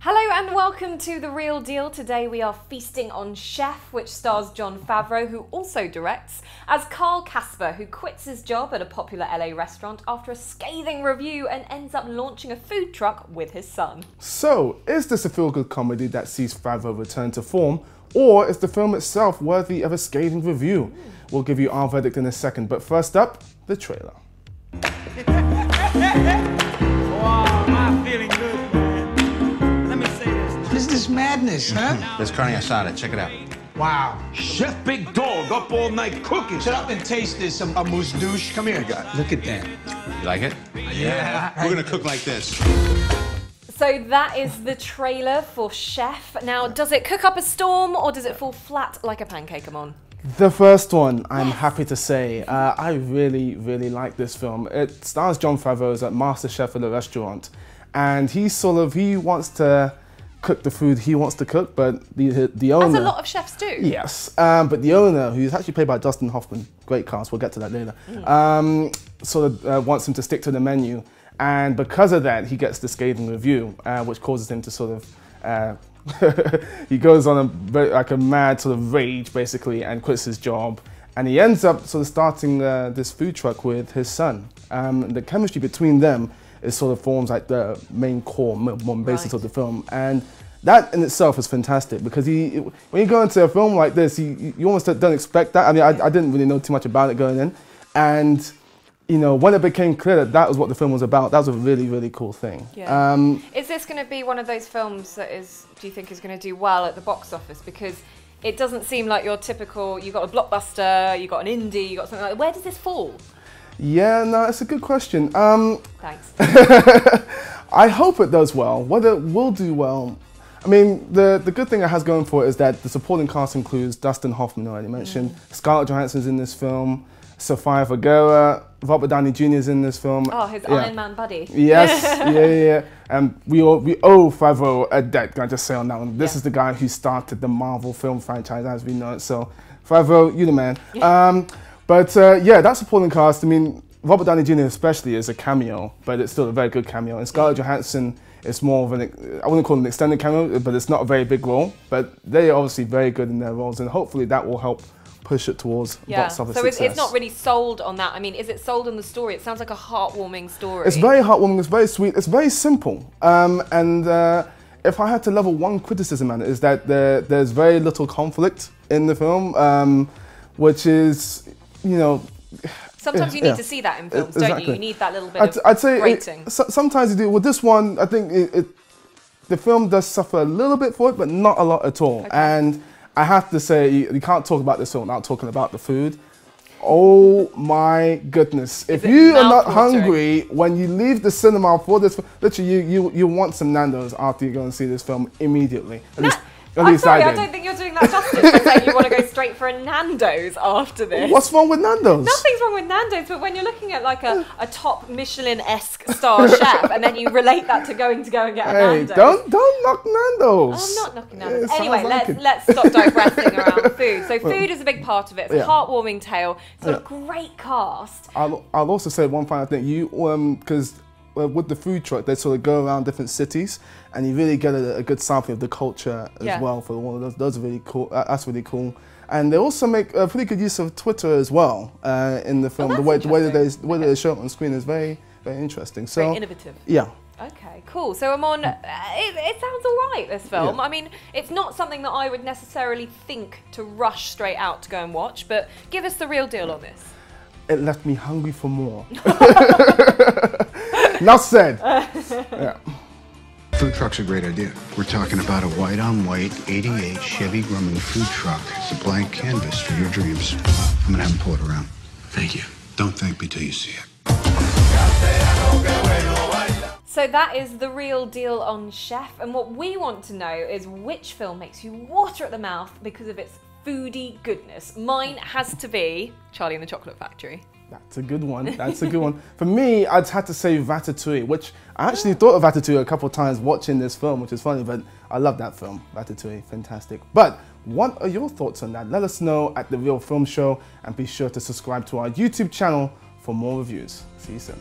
Hello and welcome to The Real Deal. Today we are feasting on Jefe, which stars Jon Favreau, who also directs, as Carl Casper, who quits his job at a popular LA restaurant after a scathing review and ends up launching a food truck with his son. So, is this a feel-good comedy that sees Favreau return to form, or is the film itself worthy of a scathing review? We'll give you our verdict in a second, but first up, the trailer. Wow, I'm feeling good. This madness, huh? There's carne asada. Check it out. Wow. Chef Big Dog up all night cooking. Shut up and taste this, a mousse douche. Come here. Look at that. You like it? Yeah. We're gonna cook like this. So that is the trailer for Jefe. Now, does it cook up a storm or does it fall flat like a pancake, Amon? The first one, I'm happy to say, I really like this film. It stars Jon Favreau as a master chef at a restaurant, and he wants to cook the food he wants to cook, but the owner... As a lot of chefs do. Yes, but the owner, who's actually played by Dustin Hoffman, great cast, we'll get to that later, wants him to stick to the menu, and because of that, he gets the scathing review, which causes him to he goes on a mad sort of rage, basically, and quits his job, and he ends up starting this food truck with his son. The chemistry between them forms like the main core basis of the film, and that in itself is fantastic because when you go into a film like this, you almost don't expect that. I mean, I didn't really know too much about it going in, and you know, when it became clear that was what the film was about, that was a really cool thing. Yeah. Is this going to be one of those films that do you think is going to do well at the box office? Because it doesn't seem like your typical, you've got a blockbuster, you've got an indie, you've got something like that. Where does this fall? Yeah, no, it's a good question. Thanks. I hope it does well. Whether it will do well, I mean, the good thing it has going for it is that the supporting cast includes Dustin Hoffman, already mentioned, Scarlett Johansson's in this film, Sofia Vergara, Robert Downey Jr. is in this film. Oh, his Iron Man buddy. Yes, yeah. And we owe Favreau a debt, can I just say on that one. This is the guy who started the Marvel film franchise as we know it, so Favreau, you the man. But yeah, that supporting cast, I mean, Robert Downey Jr. especially is a cameo, but it's still a very good cameo. And Scarlett Johansson is more of I wouldn't call it an extended cameo, but it's not a very big role. But they're obviously very good in their roles, and hopefully that will help push it towards box office success. So it's not really sold on that. I mean, is it sold on the story? It sounds like a heartwarming story. It's very heartwarming, it's very sweet, it's very simple. If I had to level one criticism on it, is that there's very little conflict in the film, which is, you know... Sometimes you need to see that in films, don't you? You need that little bit I'd say rating. Sometimes you do. With this one, I think the film does suffer a little bit for it, but not a lot at all. Okay. And I have to say, you can't talk about this film without talking about the food. Oh my goodness. If you are not hungry when you leave the cinema for this, literally you want some Nando's after you go and see this film immediately. I'm sorry, I don't think you're doing that justice by saying you want to go straight for a Nando's after this. What's wrong with Nando's? Nothing's wrong with Nando's, but when you're looking at like a top Michelin-esque star chef and then you relate that to go and get a Nando's. Don't knock Nando's. I'm not knocking Nando's. Anyway, let's stop digressing around food. So food is a big part of it. It's a heartwarming tale. It's got a great cast. I'll also say one final thing. Because with the food truck, they sort of go around different cities, and you really get a good sampling of the culture as well for one of those. Those are really cool. That's really cool. And they also make a pretty good use of Twitter as well in the film. The way that they show it on screen is very interesting. So very innovative. Yeah. Okay, cool. So Amon, it sounds all right, this film. Yeah. I mean, it's not something that I would necessarily think to rush straight out to go and watch, but give us the real deal on this. It left me hungry for more. Enough said. Yeah. Food truck's a great idea. We're talking about a white-on-white 88 Chevy Grumman food truck. It's a blank canvas for your dreams. I'm gonna have them pull it around. Thank you. Don't thank me till you see it. So that is the real deal on Jefe, and what we want to know is which film makes you water at the mouth because of its foodie goodness. Mine has to be Charlie and the Chocolate Factory. That's a good one. That's a good one. For me, I'd had to say Ratatouille, which I actually thought of Ratatouille a couple of times watching this film, which is funny, but I love that film. Ratatouille, fantastic. But what are your thoughts on that? Let us know at The Real Film Show, and be sure to subscribe to our YouTube channel for more reviews. See you soon.